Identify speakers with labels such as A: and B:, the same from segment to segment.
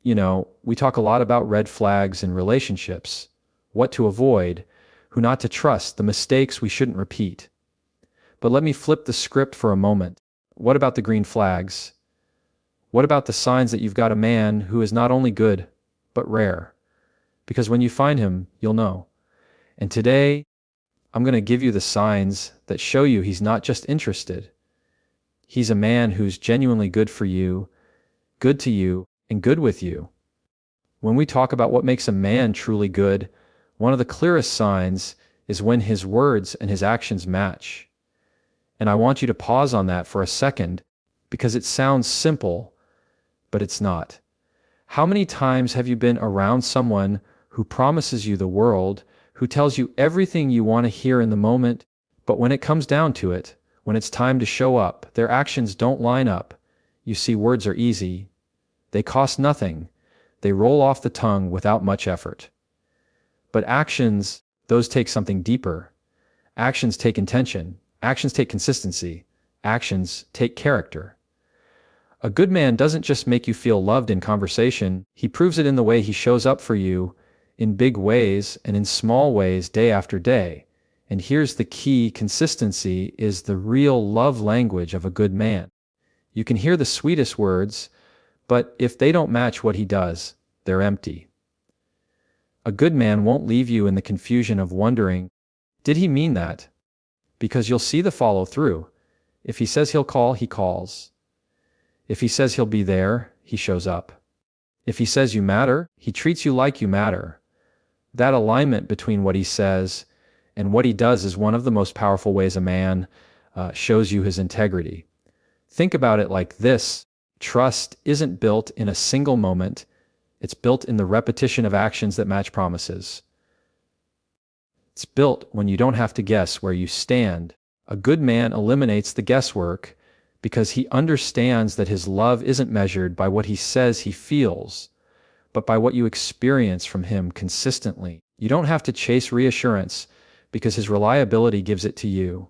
A: We talk a lot about red flags in relationships, what to avoid, who not to trust, the mistakes we shouldn't repeat. But let me flip the script for a moment. What about the green flags? What about the signs that you've got a man who is not only good, but rare? Because when you find him, you'll know. And today, I'm going to give you the signs that show you he's not just interested. He's a man who's genuinely good for you, good to you, and good with you. When we talk about what makes a man truly good, one of the clearest signs is when his words and his actions match. And I want you to pause on that for a second because it sounds simple, but it's not. How many times have you been around someone who promises you the world, who tells you everything you want to hear in the moment, but when it comes down to it, when it's time to show up, their actions don't line up? You see, words are easy. They cost nothing. They roll off the tongue without much effort. But actions, those take something deeper. Actions take intention. Actions take consistency. Actions take character. A good man doesn't just make you feel loved in conversation, he proves it in the way he shows up for you, in big ways and in small ways day after day. And here's the key: consistency is the real love language of a good man. You can hear the sweetest words, but if they don't match what he does, they're empty. A good man won't leave you in the confusion of wondering, did he mean that? Because you'll see the follow through. If he says he'll call, he calls. If he says he'll be there, he shows up. If he says you matter, he treats you like you matter. That alignment between what he says and what he does is one of the most powerful ways a man shows you his integrity. Think about it like this: trust isn't built in a single moment. It's built in the repetition of actions that match promises. It's built when you don't have to guess where you stand. A good man eliminates the guesswork because he understands that his love isn't measured by what he says he feels, but by what you experience from him consistently. You don't have to chase reassurance because his reliability gives it to you.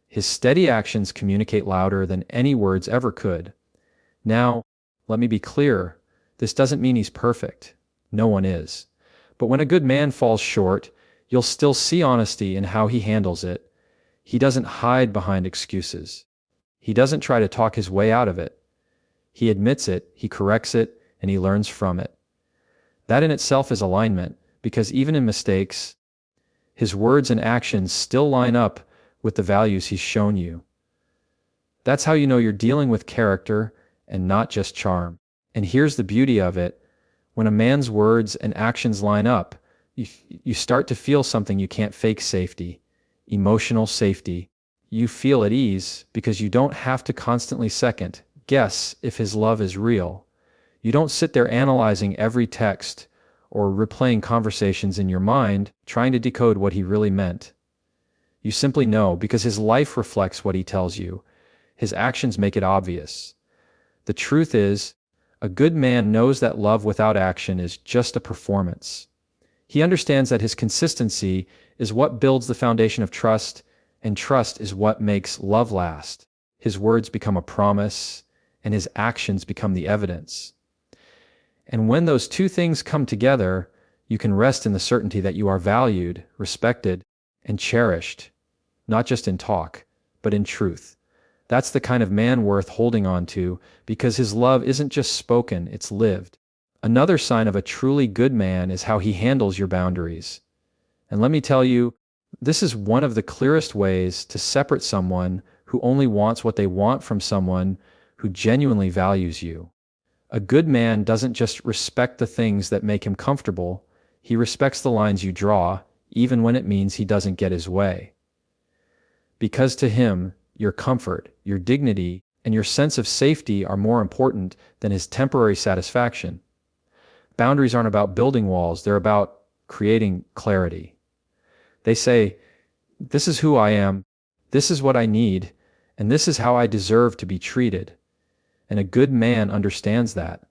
A: His steady actions communicate louder than any words ever could. Now, let me be clear. This doesn't mean he's perfect. No one is. But when a good man falls short, you'll still see honesty in how he handles it. He doesn't hide behind excuses. He doesn't try to talk his way out of it. He admits it, he corrects it, and he learns from it. That in itself is alignment, because even in mistakes, his words and actions still line up with the values he's shown you. That's how you know you're dealing with character and not just charm. And here's the beauty of it: when a man's words and actions line up, you start to feel something you can't fake: safety, emotional safety. You feel at ease because you don't have to constantly second guess if his love is real. You don't sit there analyzing every text or replaying conversations in your mind, trying to decode what he really meant. You simply know because his life reflects what he tells you. His actions make it obvious. The truth is, a good man knows that love without action is just a performance. He understands that his consistency is what builds the foundation of trust, and trust is what makes love last. His words become a promise, and his actions become the evidence. And when those two things come together, you can rest in the certainty that you are valued, respected, and cherished, not just in talk, but in truth. That's the kind of man worth holding on to, because his love isn't just spoken, it's lived. Another sign of a truly good man is how he handles your boundaries. And let me tell you, this is one of the clearest ways to separate someone who only wants what they want from someone who genuinely values you. A good man doesn't just respect the things that make him comfortable, he respects the lines you draw, even when it means he doesn't get his way. Because to him, your comfort, your dignity, and your sense of safety are more important than his temporary satisfaction. Boundaries aren't about building walls, they're about creating clarity. They say, this is who I am, this is what I need, and this is how I deserve to be treated. And a good man understands that.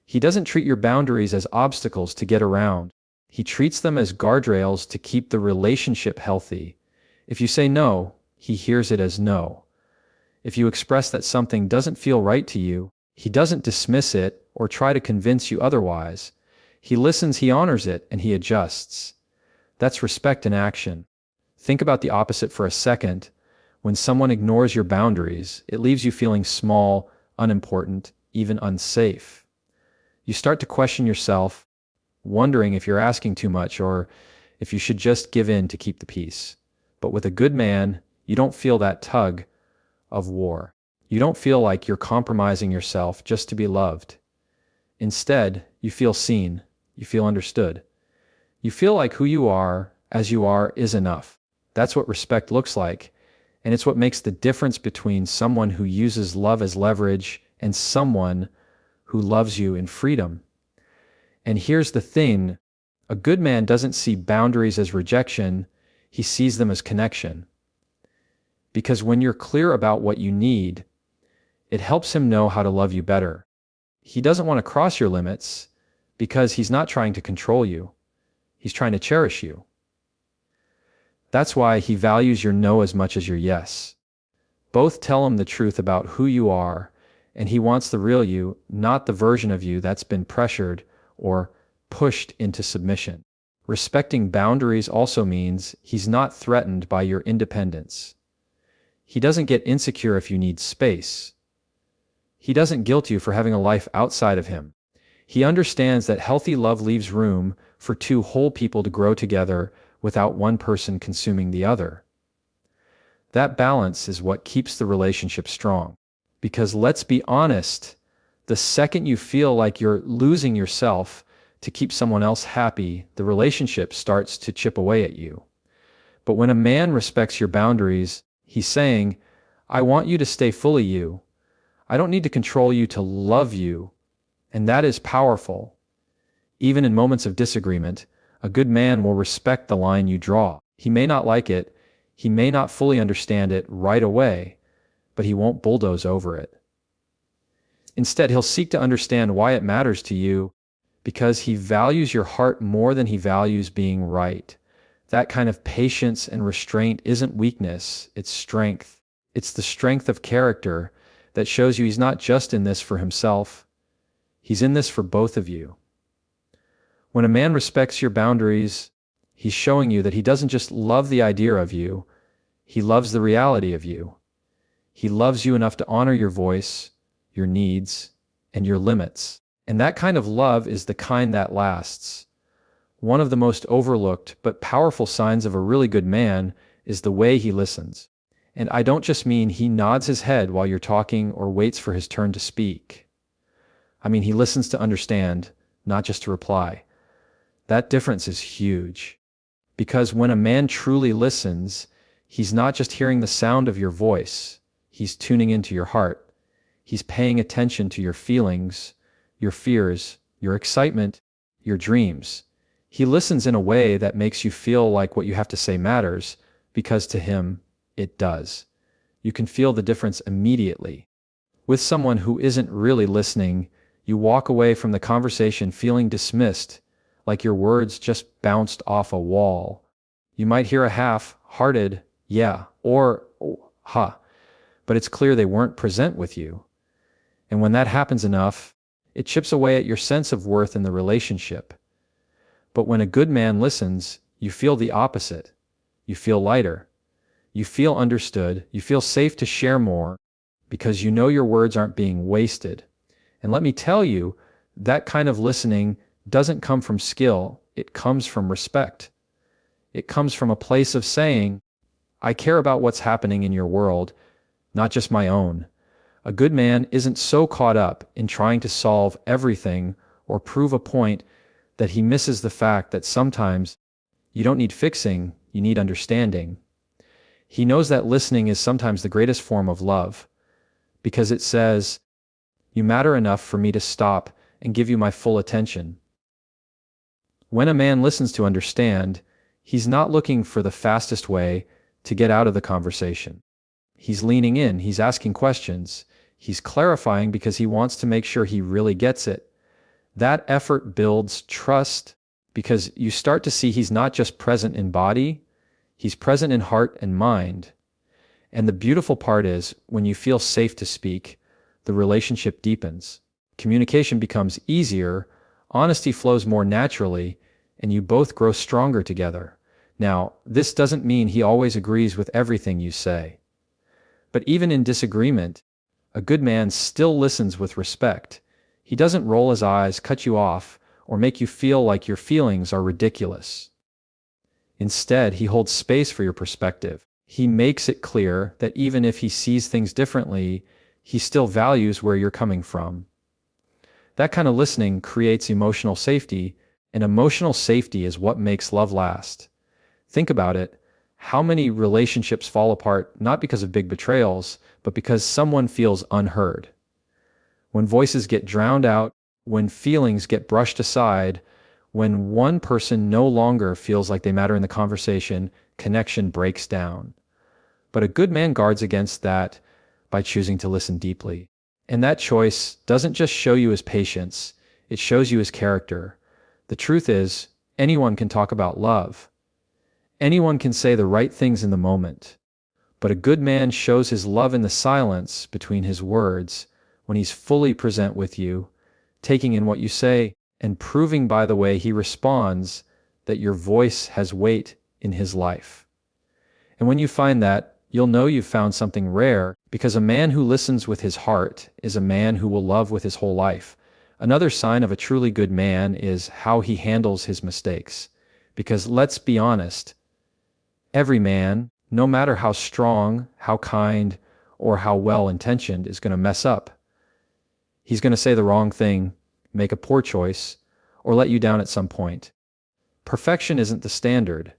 A: He doesn't treat your boundaries as obstacles to get around. He treats them as guardrails to keep the relationship healthy. If you say no, he hears it as no. If you express that something doesn't feel right to you, He doesn't dismiss it or try to convince you otherwise. He listens, he honors it, and he adjusts. That's respect in action. Think about the opposite for a second. When someone ignores your boundaries, it leaves you feeling small, unimportant, even unsafe. You start to question yourself, wondering if you're asking too much or if you should just give in to keep the peace. But with a good man, you don't feel that tug of war. You don't feel like you're compromising yourself just to be loved. Instead, you feel seen. You feel understood. You feel like who you are, as you are, is enough. That's what respect looks like, and it's what makes the difference between someone who uses love as leverage and someone who loves you in freedom. And here's the thing, a good man doesn't see boundaries as rejection, he sees them as connection. Because when you're clear about what you need, it helps him know how to love you better. He doesn't want to cross your limits because he's not trying to control you. He's trying to cherish you. That's why he values your no as much as your yes. Both tell him the truth about who you are, and he wants the real you, not the version of you that's been pressured or pushed into submission. Respecting boundaries also means he's not threatened by your independence. He doesn't get insecure if you need space. He doesn't guilt you for having a life outside of him. He understands that healthy love leaves room for two whole people to grow together without one person consuming the other. That balance is what keeps the relationship strong. Because let's be honest, the second you feel like you're losing yourself to keep someone else happy, the relationship starts to chip away at you. But when a man respects your boundaries, he's saying, I want you to stay fully you. I don't need to control you to love you. And that is powerful. Even in moments of disagreement, a good man will respect the line you draw. He may not like it, he may not fully understand it right away, but he won't bulldoze over it. Instead, he'll seek to understand why it matters to you, because he values your heart more than he values being right. That kind of patience and restraint isn't weakness, it's strength. It's the strength of character that shows you he's not just in this for himself, he's in this for both of you. When a man respects your boundaries, he's showing you that he doesn't just love the idea of you, he loves the reality of you. He loves you enough to honor your voice, your needs, and your limits. And that kind of love is the kind that lasts. One of the most overlooked but powerful signs of a really good man is the way he listens. And I don't just mean he nods his head while you're talking or waits for his turn to speak. I mean he listens to understand, not just to reply. That difference is huge. Because when a man truly listens, he's not just hearing the sound of your voice, he's tuning into your heart. He's paying attention to your feelings, your fears, your excitement, your dreams. He listens in a way that makes you feel like what you have to say matters, because to him, it does. You can feel the difference immediately. With someone who isn't really listening, you walk away from the conversation feeling dismissed, like your words just bounced off a wall. You might hear a half-hearted, yeah, or, oh, ha, but it's clear they weren't present with you. And when that happens enough, it chips away at your sense of worth in the relationship. But when a good man listens, you feel the opposite. You feel lighter. You feel understood. You feel safe to share more because you know your words aren't being wasted. And let me tell you, that kind of listening doesn't come from skill. It comes from respect. It comes from a place of saying, I care about what's happening in your world, not just my own. A good man isn't so caught up in trying to solve everything or prove a point that he misses the fact that sometimes you don't need fixing, you need understanding. He knows that listening is sometimes the greatest form of love, because it says, you matter enough for me to stop and give you my full attention. When a man listens to understand, he's not looking for the fastest way to get out of the conversation. He's leaning in, he's asking questions, he's clarifying because he wants to make sure he really gets it. That effort builds trust because you start to see he's not just present in body, he's present in heart and mind. And the beautiful part is, when you feel safe to speak, the relationship deepens. Communication becomes easier, honesty flows more naturally, and you both grow stronger together. Now, this doesn't mean he always agrees with everything you say. But even in disagreement, a good man still listens with respect. He doesn't roll his eyes, cut you off, or make you feel like your feelings are ridiculous. Instead, he holds space for your perspective. He makes it clear that even if he sees things differently, he still values where you're coming from. That kind of listening creates emotional safety, and emotional safety is what makes love last. Think about it. How many relationships fall apart not because of big betrayals, but because someone feels unheard? When voices get drowned out, when feelings get brushed aside, when one person no longer feels like they matter in the conversation, connection breaks down. But a good man guards against that by choosing to listen deeply. And that choice doesn't just show you his patience, it shows you his character. The truth is, anyone can talk about love. Anyone can say the right things in the moment. But a good man shows his love in the silence between his words, when he's fully present with you, taking in what you say, and proving by the way he responds that your voice has weight in his life. And when you find that, you'll know you've found something rare, because a man who listens with his heart is a man who will love with his whole life. Another sign of a truly good man is how he handles his mistakes. Because let's be honest, every man, no matter how strong, how kind, or how well-intentioned, is going to mess up. He's going to say the wrong thing, make a poor choice, or let you down at some point. Perfection isn't the standard,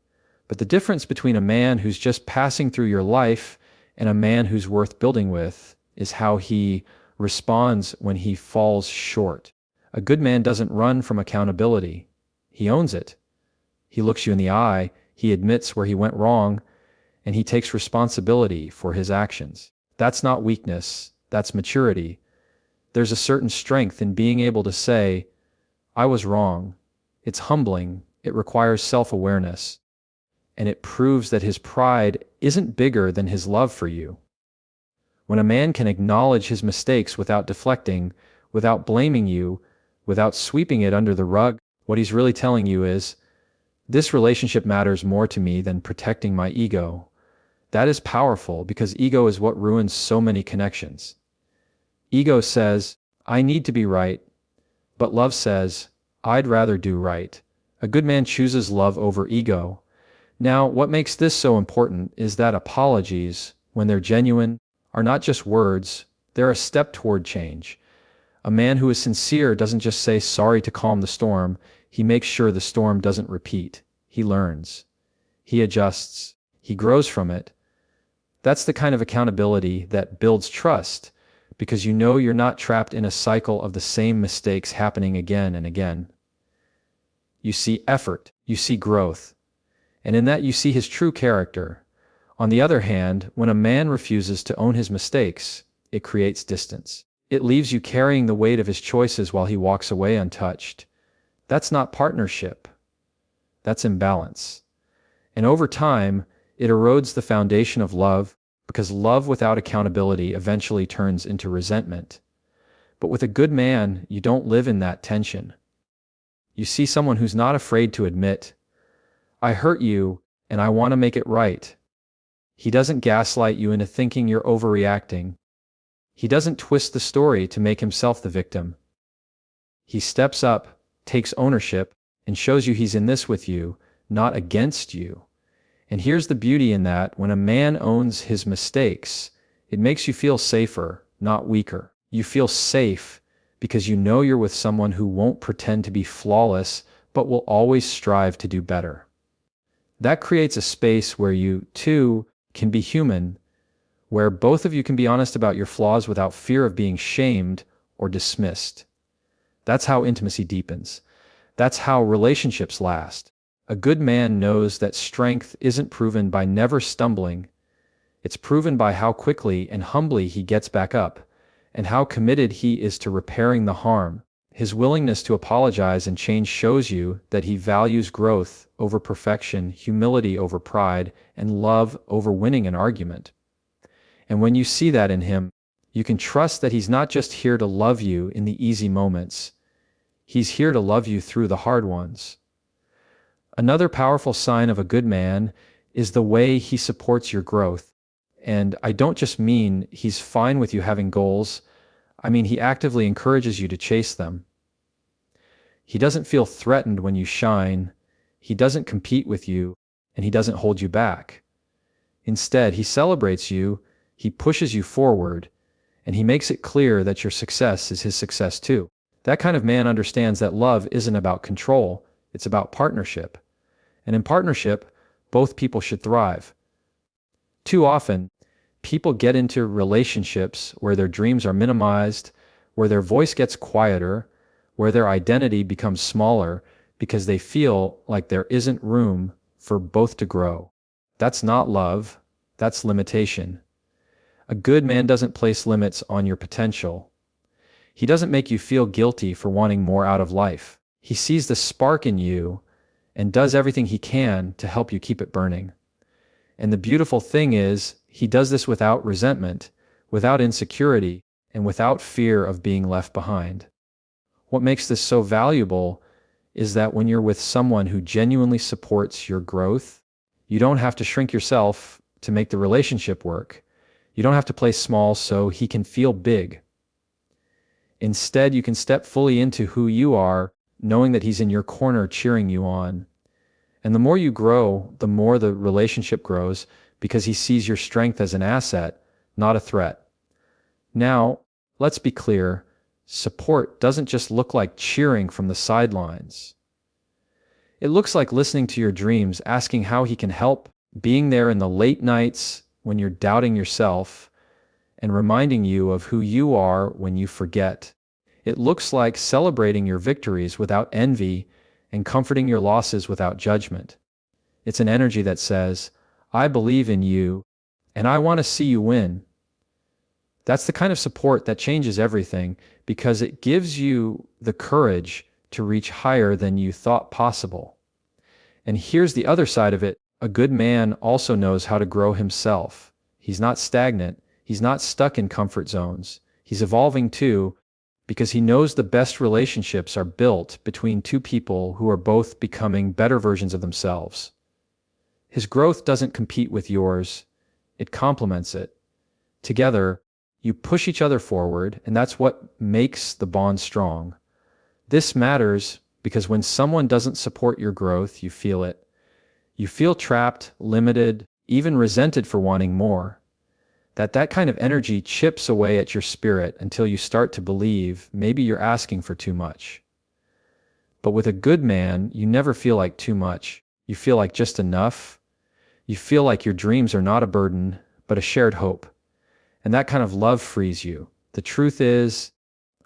A: but the difference between a man who's just passing through your life and a man who's worth building with is how he responds when he falls short. A good man doesn't run from accountability. He owns it. He looks you in the eye, he admits where he went wrong, and he takes responsibility for his actions. That's not weakness, that's maturity. There's a certain strength in being able to say, I was wrong. It's humbling, it requires self-awareness, and it proves that his pride isn't bigger than his love for you. When a man can acknowledge his mistakes without deflecting, without blaming you, without sweeping it under the rug, what he's really telling you is, this relationship matters more to me than protecting my ego. That is powerful because ego is what ruins so many connections. Ego says, I need to be right, but love says, I'd rather do right. A good man chooses love over ego. Now, what makes this so important is that apologies, when they're genuine, are not just words, they're a step toward change. A man who is sincere doesn't just say sorry to calm the storm, he makes sure the storm doesn't repeat. He learns. He adjusts. He grows from it. That's the kind of accountability that builds trust, because you know you're not trapped in a cycle of the same mistakes happening again and again. You see effort, you see growth, and in that you see his true character. On the other hand, when a man refuses to own his mistakes, it creates distance. It leaves you carrying the weight of his choices while he walks away untouched. That's not partnership. That's imbalance. And over time, it erodes the foundation of love, because love without accountability eventually turns into resentment. But with a good man, you don't live in that tension. You see someone who's not afraid to admit, I hurt you, and I want to make it right. He doesn't gaslight you into thinking you're overreacting. He doesn't twist the story to make himself the victim. He steps up, takes ownership, and shows you he's in this with you, not against you. And here's the beauty in that: when a man owns his mistakes, it makes you feel safer, not weaker. You feel safe because you know you're with someone who won't pretend to be flawless, but will always strive to do better. That creates a space where you, too, can be human, where both of you can be honest about your flaws without fear of being shamed or dismissed. That's how intimacy deepens. That's how relationships last. A good man knows that strength isn't proven by never stumbling. It's proven by how quickly and humbly he gets back up, and how committed he is to repairing the harm. His willingness to apologize and change shows you that he values growth over perfection, humility over pride, and love over winning an argument. And when you see that in him, You can trust that he's not just here to love you in the easy moments. He's here to love you through the hard ones. Another powerful sign of a good man is the way he supports your growth. And I don't just mean he's fine with you having goals. I mean, he actively encourages you to chase them. He doesn't feel threatened when you shine. He doesn't compete with you, and he doesn't hold you back. Instead, he celebrates you, he pushes you forward, and he makes it clear that your success is his success too. That kind of man understands that love isn't about control, it's about partnership. And in partnership, both people should thrive. Too often, people get into relationships where their dreams are minimized, where their voice gets quieter, where their identity becomes smaller because they feel like there isn't room for both to grow. That's not love, that's limitation. A good man doesn't place limits on your potential. He doesn't make you feel guilty for wanting more out of life. He sees the spark in you and does everything he can to help you keep it burning. And the beautiful thing is, he does this without resentment, without insecurity, and without fear of being left behind. What makes this so valuable is that when you're with someone who genuinely supports your growth, you don't have to shrink yourself to make the relationship work. You don't have to play small so he can feel big. Instead, you can step fully into who you are, knowing that he's in your corner cheering you on. And the more you grow, the more the relationship grows because he sees your strength as an asset, not a threat. Now, let's be clear, support doesn't just look like cheering from the sidelines. It looks like listening to your dreams, asking how he can help, being there in the late nights when you're doubting yourself, and reminding you of who you are when you forget. It looks like celebrating your victories without envy and comforting your losses without judgment. It's an energy that says, I believe in you, and I want to see you win. That's the kind of support that changes everything because it gives you the courage to reach higher than you thought possible. And here's the other side of it. A good man also knows how to grow himself. He's not stagnant. He's not stuck in comfort zones. He's evolving too, because he knows the best relationships are built between two people who are both becoming better versions of themselves. His growth doesn't compete with yours. It complements it. Together, you push each other forward, and that's what makes the bond strong. This matters because when someone doesn't support your growth, you feel it. You feel trapped, limited, even resented for wanting more. That kind of energy chips away at your spirit until you start to believe maybe you're asking for too much. But with a good man, you never feel like too much. You feel like just enough. You feel like your dreams are not a burden, but a shared hope. And that kind of love frees you. The truth is,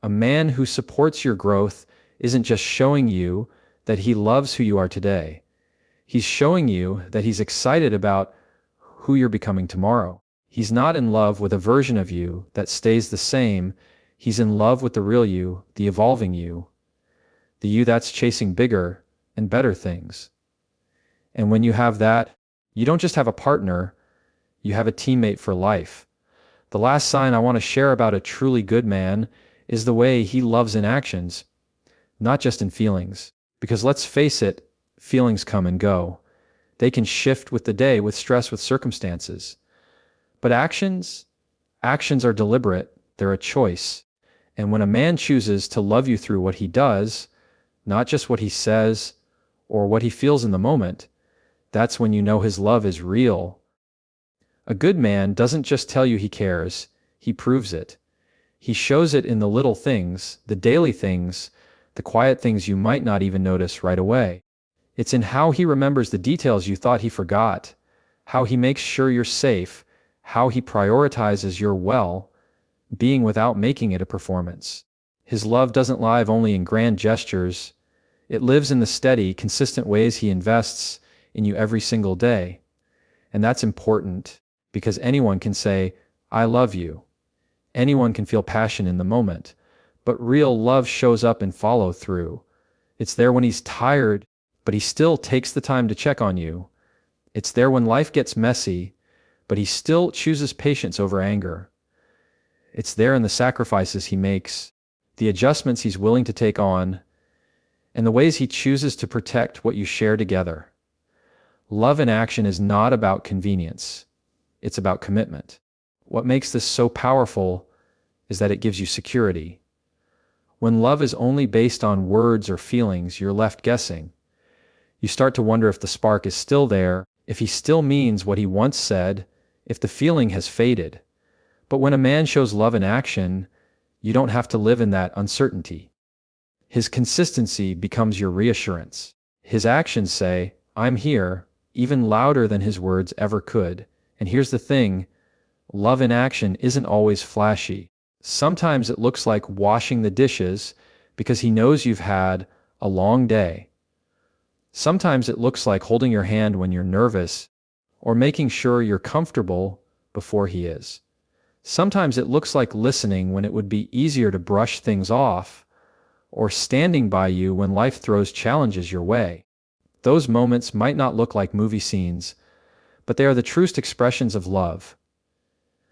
A: a man who supports your growth isn't just showing you that he loves who you are today. He's showing you that he's excited about who you're becoming tomorrow. He's not in love with a version of you that stays the same. He's in love with the real you, the evolving you, the you that's chasing bigger and better things. And when you have that, you don't just have a partner, you have a teammate for life. The last sign I want to share about a truly good man is the way he loves in actions, not just in feelings. Because let's face it, feelings come and go. They can shift with the day, with stress, with circumstances. But actions are deliberate, they're a choice. And when a man chooses to love you through what he does, not just what he says or what he feels in the moment, that's when you know his love is real. A good man doesn't just tell you he cares, he proves it. He shows it in the little things, the daily things, the quiet things you might not even notice right away. It's in how he remembers the details you thought he forgot, how he makes sure you're safe, how he prioritizes your well-being without making it a performance. His love doesn't live only in grand gestures. It lives in the steady, consistent ways he invests in you every single day. And that's important because anyone can say, I love you. Anyone can feel passion in the moment. But real love shows up in follow-through. It's there when he's tired, but he still takes the time to check on you. It's there when life gets messy, but he still chooses patience over anger. It's there in the sacrifices he makes, the adjustments he's willing to take on, and the ways he chooses to protect what you share together. Love in action is not about convenience. It's about commitment. What makes this so powerful is that it gives you security. When love is only based on words or feelings, you're left guessing. You start to wonder if the spark is still there, if he still means what he once said, if the feeling has faded. But when a man shows love in action, you don't have to live in that uncertainty. His consistency becomes your reassurance. His actions say, "I'm here," even louder than his words ever could. And here's the thing, love in action isn't always flashy. Sometimes it looks like washing the dishes because he knows you've had a long day. Sometimes it looks like holding your hand when you're nervous or making sure you're comfortable before he is. Sometimes it looks like listening when it would be easier to brush things off, or standing by you when life throws challenges your way. Those moments might not look like movie scenes, but they are the truest expressions of love.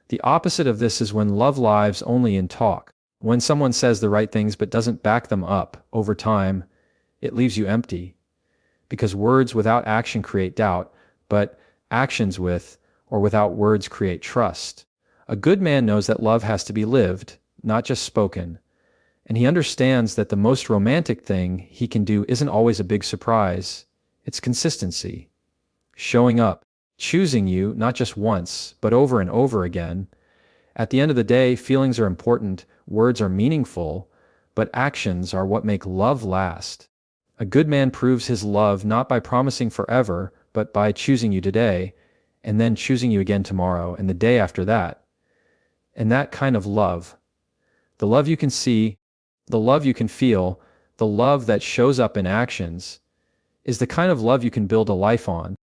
A: The opposite of this is when love lives only in talk. When someone says the right things but doesn't back them up, over time, it leaves you empty. Because words without action create doubt, but actions with or without words create trust. A good man knows that love has to be lived, not just spoken. And he understands that the most romantic thing he can do isn't always a big surprise. It's consistency. Showing up. Choosing you, not just once, but over and over again. At the end of the day, feelings are important, words are meaningful, but actions are what make love last. A good man proves his love not by promising forever, but by choosing you today, and then choosing you again tomorrow, and the day after that. And that kind of love, the love you can see, the love you can feel, the love that shows up in actions, is the kind of love you can build a life on.